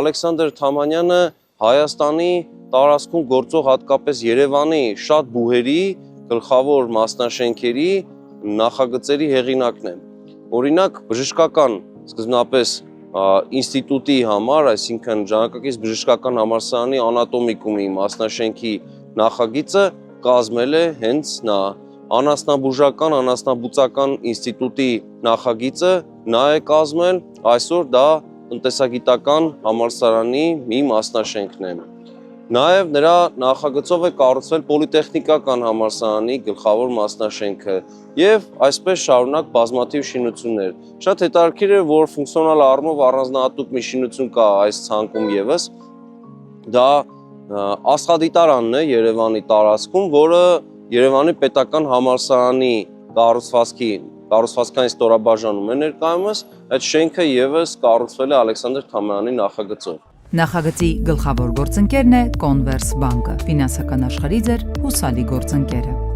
Ալեքսանդր Թամանյանը Հայաստանի տարածքում գործող հատկապես Երևանի շատ բուհերի, գլխավոր մասնաշենքերի, նախագծերի հեղինակն է։ Օրինակ, բժշկական սկզբնապես ինստիտուտի համար, այսինքն ժամանակակից բժշկական համալսարանի անատոմիկումի մասնաշենքի նախագիծը կազմել է հենց նա։ Անասնաբուժական, անասնաբուծական ինստիտուտի նախագիծը նա է կազմել, այսօր դա տնտեսագիտական համալսարանի մի մասնաշենքն է։ Նաև նրա նախագծով է կառուցվել պոլիտեխնիկական համալսարանի գլխավոր մասնաշենքը եւ այսպես շարունակ բազմաթիվ շինություններ։ Շատ հետաքրքիր է, որ ֆունկցիոնալ առումով առանձնահատուկ մի շինություն կա այս ցանկում եւս։ Դա Աստղադիտարանն է Երևանի տարածքում, որը Երևանի պետական համալսարանի կառուցվածքային ստորաբաժանում է ներկայումս, այդ շենքը եւս կառուցվել է Ալեքսանդր Թամանյանի նախագծով։ Նախագծի գլխավոր գործընկերն է Կոնվերս բանկը, ֆինանսական աշխարհի ձեր հուսալի գործընկերը։